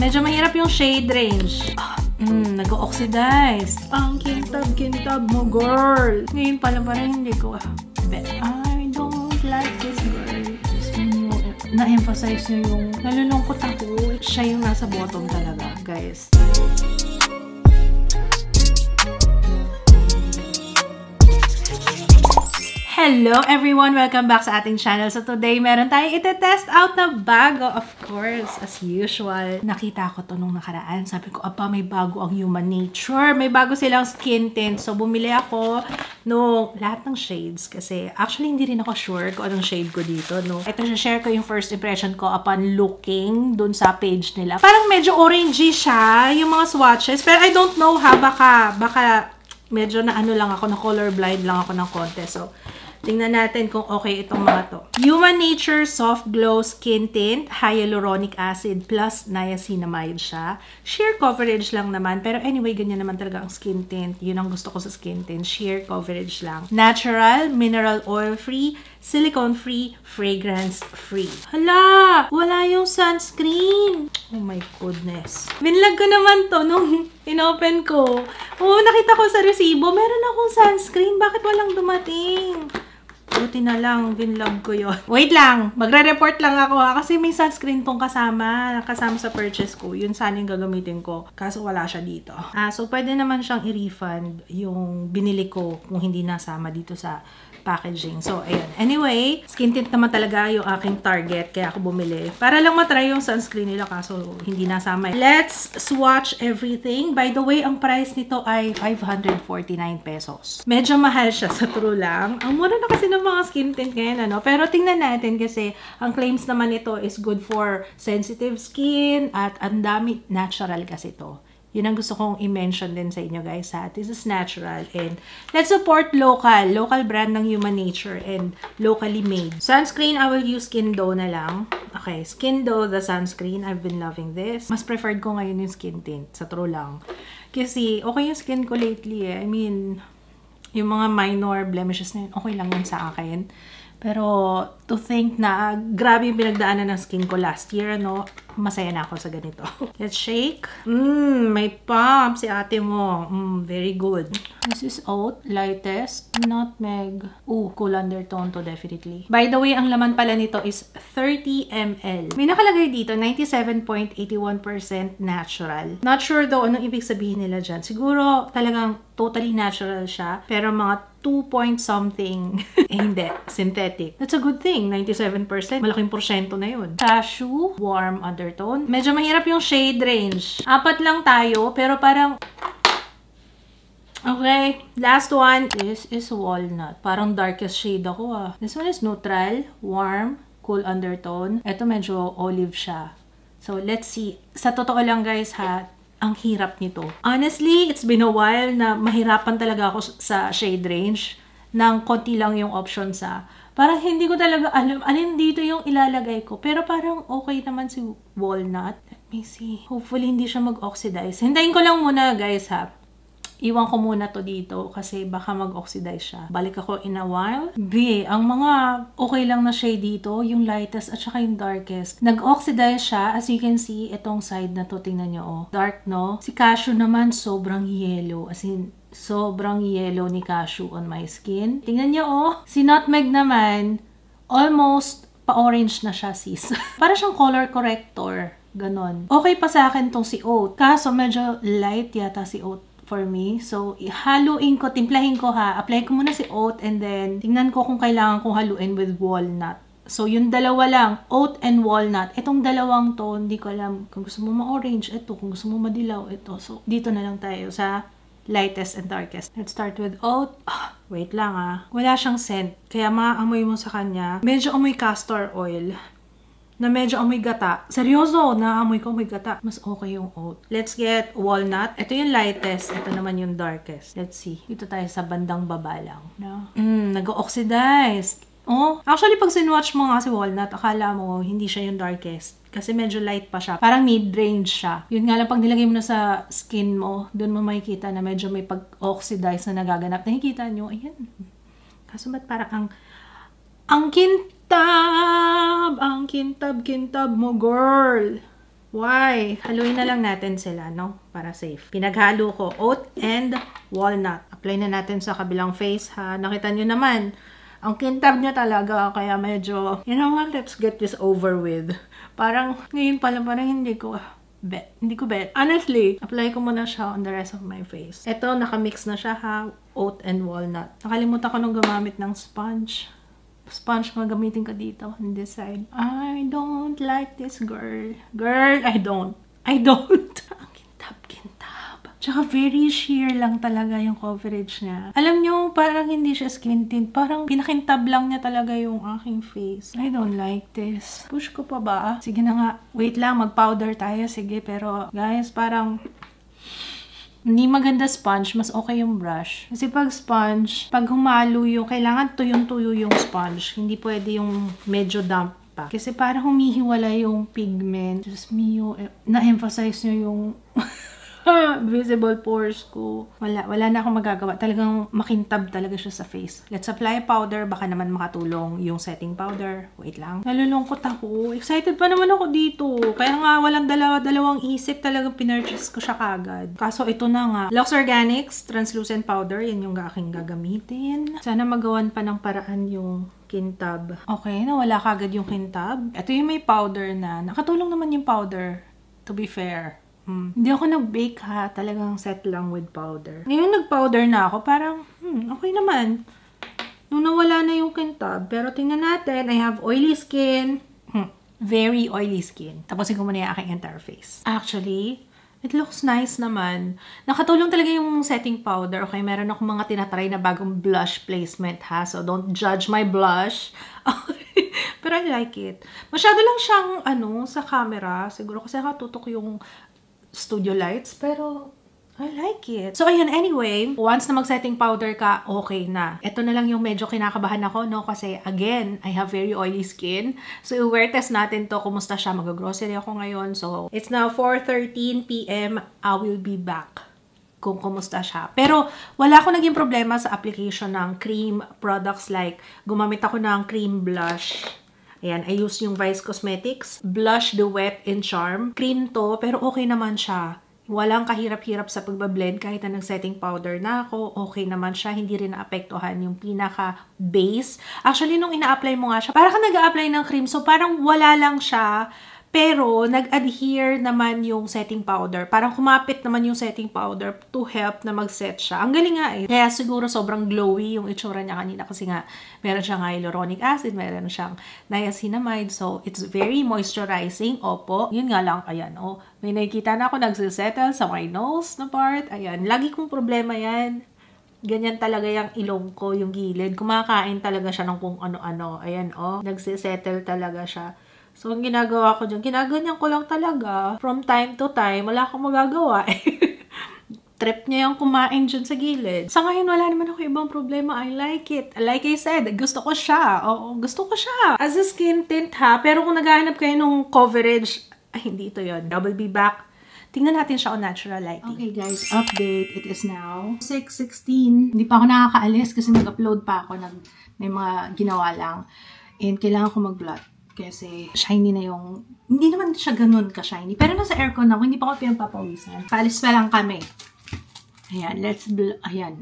Medyo mahirap yung shade range. Nag-oxidize. Ang kintab-kintab mo, girl. Ngayon pala parang hindi ko bet. I don't like this, girl. Just na-emphasize nyo yung nalulungkot ako. Siya yung nasa bottom talaga, guys. Hello everyone! Welcome back sa ating channel. So today, meron tayong ite-test out na bago. Of course, as usual. Nakita ko to nung nakaraan. Sabi ko, apa, may bago ang Human Nature. May bago silang skin tint. So bumili ako nung lahat ng shades. Kasi actually, hindi rin ako sure kung anong shade ko dito. No? Ito, share ko yung first impression ko upon looking dun sa page nila. Parang medyo orangey siya, yung mga swatches. Pero I don't know ha, baka medyo na ano lang ako, na colorblind lang ako ng konti. So, tingnan natin kung okay itong mga to. Human Nature Soft Glow Skin Tint, Hyaluronic Acid plus Niacinamide siya. Sheer coverage lang naman. Pero anyway, ganyan naman talaga ang skin tint. Yun ang gusto ko sa skin tint. Sheer coverage lang. Natural, mineral oil free, silicone free, fragrance free. Hala! Wala yung sunscreen! Oh my goodness. Binlag ko naman to nung inopen ko. Oh, nakita ko sa resibo. Meron akong sunscreen. Bakit walang dumating? Buti na lang, binlog ko yun. Wait lang, magre-report lang ako ha, kasi may sunscreen tong kasama sa purchase ko. Yun sana yung gagamitin ko, kaso wala siya dito. So pwede naman siyang i-refund yung binili ko kung hindi nasama dito sa packaging. So, ayun. Anyway, skin tint naman talaga yung aking target, kaya ako bumili. Para lang matry yung sunscreen nila, kaso hindi nasama. Let's swatch everything. By the way, ang price nito ay 549 pesos. Medyo mahal siya sa true lang. Ang mura na kasi ng mga skin tint ngayon, ano? Pero tingnan natin kasi ang claims naman nito is good for sensitive skin at ang dami natural kasi to. Yun ang gusto kong i-mention din sa inyo guys ha. This is natural and let's support local brand ng Human Nature and locally made. Sunscreen, I will use Skin Dough na lang. Okay, Skin Dough, the sunscreen. I've been loving this. Mas preferred ko ngayon yung skin tint, sa true lang. Kasi okay yung skin ko lately eh. I mean, yung mga minor blemishes na yun, okay lang yun sa akin. Pero to think na grabe yung pinagdaanan ng skin ko last year, no? Masaya na ako sa ganito. Let's shake. May pump si ate mo. Very good. This is oat, lightest, nutmeg. Cool undertone to definitely. By the way, ang laman pala nito is 30 ml. May nakalagay dito, 97.81% natural. Not sure though anong ibig sabihin nila dyan. Siguro talagang totally natural siya. Pero mga 2 point something. Hindi. Synthetic. That's a good thing. 97%. Malaking porsyento na yun. Cashew. Warm undertone. Medyo mahirap yung shade range. 4 lang tayo. Pero parang... Okay. Last one. This is walnut. Parang darkest shade ako ah. This one is neutral. Warm. Cool undertone. Ito medyo olive siya. So, let's see. Sa totoo lang guys ha, ang hirap nito. Honestly, it's been a while na mahirapan talaga ako sa shade range nang konti lang yung option sa. Parang hindi ko talaga alam alin dito yung ilalagay ko. Pero parang okay naman si walnut. Let me see. Hopefully hindi siya mag-oxidize. Hintayin ko lang muna guys ha. Iwan ko muna to dito kasi baka mag-oxidize siya. Balik ako in a while. Ang mga okay lang na shade dito, yung lightest at saka yung darkest. Nag-oxidize siya. As you can see, itong side na to, tingnan nyo oh. Dark no? Si cashew naman sobrang yellow. As in, sobrang yellow ni cashew on my skin. Tingnan nyo oh. Si nutmeg naman, almost pa-orange na siya sis. Para siyang color corrector. Ganon. Okay pa sa akin tong si oat. Kaso medyo light yata si oat for me. So, haluin ko, timplahin ko ha. Apply ko muna si oat and then tingnan ko kung kailangan kong haluin with walnut. So, yung dalawa lang, oat and walnut. Itong dalawang to, hindi ko alam kung gusto mo ma-orange, ito. Kung gusto mo madilaw, ito. So, dito na lang tayo sa lightest and darkest. Let's start with oat. Wait lang Wala siyang scent. Kaya maamoy mo sa kanya. Medyo amoy castor oil. Na medyo amoy gata. Seryoso, naamoy ko amoy gata. Mas okay yung oat. Let's get walnut. Ito yung lightest. Ito naman yung darkest. Let's see. Dito tayo sa bandang baba lang. No? Nag-oxidize. Oh, actually pag sinwatch mo nga si walnut, akala mo hindi siya yung darkest. Kasi medyo light pa siya. Parang mid-range siya. Yun nga lang, pag nilagay mo na sa skin mo, doon mo makikita na medyo may pag-oxidize na nagaganap. Nakikita nyo, ayan. Kaso ba't parang ang kintab mo, girl. Why? Haluin na lang natin sila, no? Para safe. Pinaghalo ko oat and walnut. Apply na natin sa kabilang face, ha? Nakita nyo naman, ang kintab niya talaga, kaya medyo, you know what, let's get this over with. Parang, ngayon pala, parang hindi ko bet. Honestly, apply ko muna siya on the rest of my face. Ito, nakamix na siya, ha? Oat and walnut. Nakalimutan ko nung gumamit ng sponge. Sponge nga gamitin ka dito on this side. I don't like this, girl. Girl, I don't. Ang kintab. Tsaka very sheer lang talaga yung coverage niya. Alam nyo, parang hindi siya skin tint. Parang pinakintab lang niya talaga yung aking face. I don't like this. Push ko pa ba? Sige na nga. Wait lang, mag-powder tayo. Sige, pero guys, parang hindi maganda sponge, mas okay yung brush. Kasi pag sponge, pag humalo yung, kailangan tuyong-tuyo yung sponge. Hindi pwede yung medyo damp pa. Kasi parang humihiwala yung pigment. Just me, na-emphasize nyo yung visible pores ko. Wala na akong magagawa. Talagang makintab talaga siya sa face. Let's apply powder. Baka naman makatulong yung setting powder. Wait lang. Nalulungkot ako. Excited pa naman ako dito. Kaya nga walang dalawang isip. Talagang pinurchase ko siya kagad. Kaso ito na nga. Lux Organics Translucent Powder. Yan yung aking gagamitin. Sana magawan pa ng paraan yung kintab. Okay, nawala kagad yung kintab. Ito yung may powder na. Nakatulong naman yung powder. To be fair. Hindi ako nag-bake, ha. Talagang set lang with powder. Ngayon nag-powder na ako, parang, okay naman. Nung nawala na yung kintab. Pero tingnan natin, I have oily skin. Very oily skin. Tapusin ko muna yung aking entire face. Actually, it looks nice naman. Nakatulong talaga yung setting powder. Okay, meron akong mga tinatry na bagong blush placement, ha. So, don't judge my blush. Pero I like it. Masyado lang siyang, sa camera. Siguro kasi nakatutok yung studio lights, pero I like it. So, ayun, anyway, once na mag-setting powder ka, okay na. Ito na lang yung medyo kinakabahan ako, no? Kasi, again, I have very oily skin. So, i-wear test natin to. Kumusta siya? Mag-grocery ako ngayon. So, it's now 4:13 p.m. I will be back kung kumusta siya. Pero, wala ako naging problema sa application ng cream products like, gumamit ako ng cream blush. Ayan, I use yung Vice Cosmetics Blush Duet in Charm. Cream to, pero okay naman siya. Walang kahirap-hirap sa pagbablend kahit na nag-setting powder na ako. Okay naman siya. Hindi rin naapektuhan yung pinaka-base. Actually, nung ina-apply mo nga siya, parang ka nag-a-apply ng cream. So, parang wala lang siya. Pero, nag-adhere naman yung setting powder. Parang kumapit naman yung setting powder to help na mag-set siya. Ang galing nga eh. Kaya siguro sobrang glowy yung itsura niya kanina kasi nga meron siyang hyaluronic acid, meron siyang niacinamide. So, it's very moisturizing. Opo. Yun nga lang. Ayan, oh. May nakikita na ako nagsisettle sa my nose na part. Ayan. Lagi kong problema yan. Ganyan talaga yung ilong ko, yung gilid. Kumakain talaga siya ng kung ano-ano. Ayan, oh. Nagsisettle talaga siya. So, ang ginagawa ko dyan, ginaganyan ko lang talaga. From time to time, wala akong magagawa. Trip niya yung kumain dyan sa gilid. Sa ngayon, wala naman ako ibang problema. I like it. Like I said, gusto ko siya. Oo, gusto ko siya. As a skin tint, ha? Pero kung naghahanap kayo ng coverage, ay, hindi ito yun. I will be back. Tingnan natin siya on natural lighting. Okay guys, update. It is now 6:16. Hindi pa ako nakakaalis kasi nag-upload pa ako. May mga ginawa lang. And kailangan ko mag-blot. Kasi shiny na yung, hindi naman siya ganun ka-shiny. Pero nasa aircon ako, hindi pa ako pinapapawisan. Paalis pa lang kami. Ayan, ayan,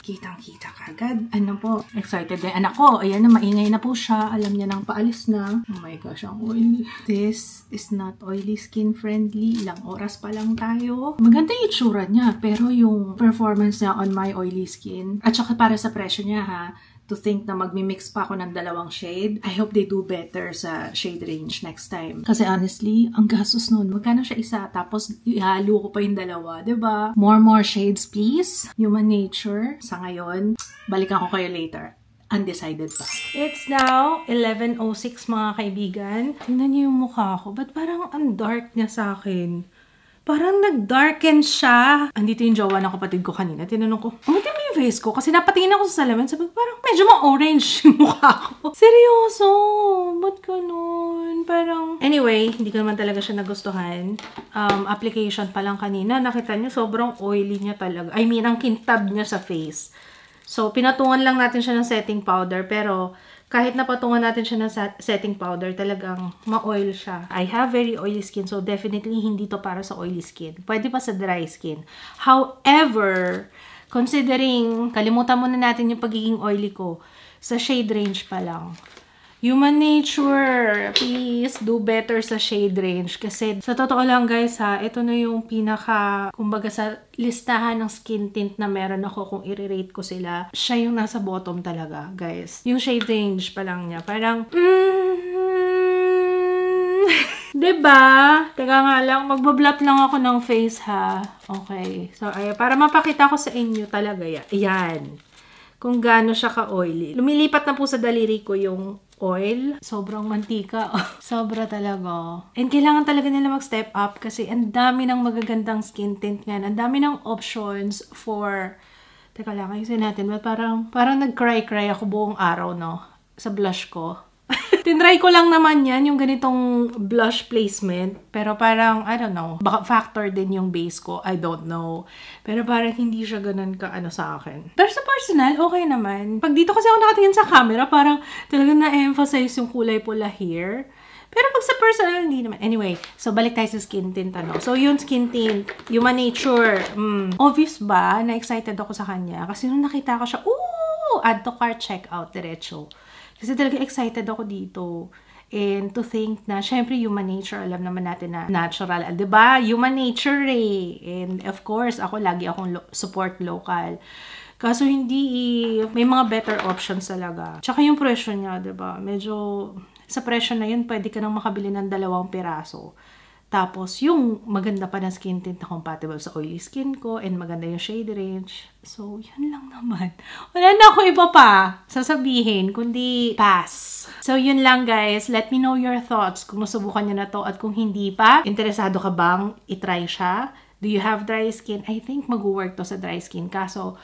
Kitang-kita kagad. Ano po, excited na anak ko. Ayan na, maingay na po siya. Alam niya nang paalis na. Oh my gosh, ang oily. This is not oily skin friendly. Ilang oras pa lang tayo. Maganda yung itsura niya. Pero yung performance niya on my oily skin, at saka para sa presyo niya ha, to think na magmi-mix pa ako ng dalawang shade. I hope they do better sa shade range next time. Kasi honestly, ang gastos nun. Magkano siya isa? Tapos ihalo ko pa yung dalawa. Diba? More shades please. Human Nature. Sa ngayon, balikan ko kayo later. Undecided pa. It's now 11:06 mga kaibigan. Tingnan niyo yung mukha ko. Ba't parang ang dark niya sa akin? Parang nag-darken siya. Andito yung jowa ng kapatid ko kanina. Tinanong ko, umutin mo yung face ko? Kasi napatingin ako sa salamin. Sabi ko, parang medyo ma-orange yung mukha ko. Seryoso? Ba't ganun? Parang, anyway, hindi ko naman talaga siya nagustuhan. Application pa lang kanina. Nakita niyo, sobrang oily niya talaga. I mean, ang kintab niya sa face. So, pinatungan lang natin siya ng setting powder. Pero, kahit napatungan natin siya ng setting powder, talagang ma-oil siya. I have very oily skin, so definitely hindi to para sa oily skin. Pwede pa sa dry skin. However, considering, kalimutan muna natin yung pagiging oily ko, sa shade range pa lang. Human Nature, please do better sa shade range. Kasi sa totoo lang guys ha, ito na yung pinaka, kumbaga sa listahan ng skin tint na meron ako kung i-rate ko sila. Siya yung nasa bottom talaga guys. Yung shade range pa lang niya. Parang, diba? Teka nga lang, magbablot lang ako ng face ha. Okay. So, ay, para mapakita ko sa inyo talaga yan. Ayan. Kung gaano siya ka-oily. Lumilipat na po sa daliri ko yung oil. Sobrang mantika. Sobra talaga. And kailangan talaga nila mag-step up kasi ang dami ng magagandang skin tint ngayon. Ang dami ng options for... Teka lang, ayusin natin. Parang nag-cry-cry ako buong araw, no? Sa blush ko. Tinry ko lang naman yan, yung ganitong blush placement. Pero parang, I don't know, baka factor din yung base ko. I don't know. Pero parang hindi siya ganun ka-ano sa akin. Pero sa personal, okay naman. Pag dito kasi ako nakatingin sa camera, parang talagang na-emphasize yung kulay pula here. Pero pag sa personal, hindi naman. Anyway, so balik tayo sa skin tint, ano. So, yung skin tint, Human Nature. Obvious ba na excited ako sa kanya? Kasi nung nakita ko siya, add to cart, check out, diretso. Kasi talaga excited ako dito. And to think na, syempre, Human Nature, alam naman natin na natural. Diba? Human Nature eh. And of course, ako lagi akong support local. Kaso hindi, may mga better options talaga. Tsaka yung presyo niya, diba? Medyo, sa presyo na yun, pwede ka nang makabili ng 2 piraso. Tapos, yung maganda pa na skin tint na compatible sa oily skin ko and maganda yung shade range. So, yun lang naman. Wala na ako iba pa sasabihin, kundi pass. So, yun lang guys. Let me know your thoughts kung nasubukan nyo na to at kung hindi pa. Interesado ka bang itry siya? Do you have dry skin? I think mag-work to sa dry skin. Kaso,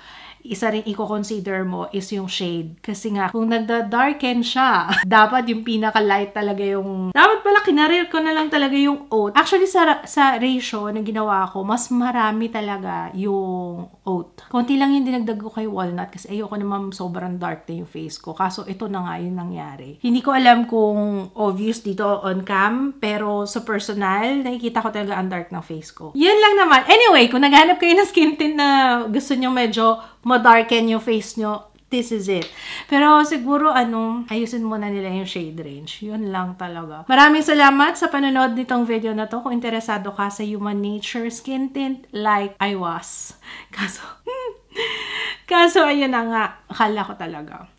isa rin i-consider mo is yung shade. Kasi nga, kung nagda-darken siya, dapat yung pinaka-light talaga yung... Dapat pala, kinarir ko na lang talaga yung oat. Actually, sa ratio na ginawa ko, mas marami talaga yung oat. Konti lang yung dinagdag ko kay walnut kasi ayoko naman sobrang dark na yung face ko. Kaso, ito na nga yung nangyari. Hindi ko alam kung obvious dito on cam, pero sa personal, nakikita ko talaga ang dark ng face ko. Yan lang naman. Anyway, kung naghanap kayo ng skin tint na gusto nyo medyo ma-darken yung face nyo, this is it. Pero siguro, ayusin muna nila yung shade range. Yun lang talaga. Maraming salamat sa panonood nitong video na to. Kung interesado ka sa Human Nature skin tint, like I was. Kaso, ayun na nga.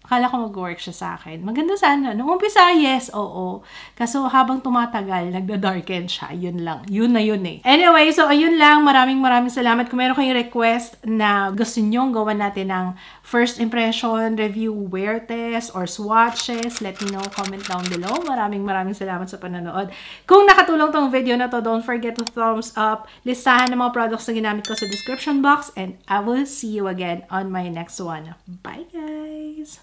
Akala ko mag-work siya sa akin. Maganda sana. Nung umpisa, yes, oo. Kaso habang tumatagal, nagda-darken siya. Yun lang. Yun na yun eh. Anyway, so ayun lang. Maraming salamat. Kung meron kayong request na gusto nyong gawan natin ng first impression, review, wear test, or swatches, let me know. Comment down below. Maraming salamat sa panonood. Kung nakatulong tong video na to, don't forget to thumbs up. Listahan ng mga products na ginamit ko sa description box. And I will see you again on my next one. Bye, guys!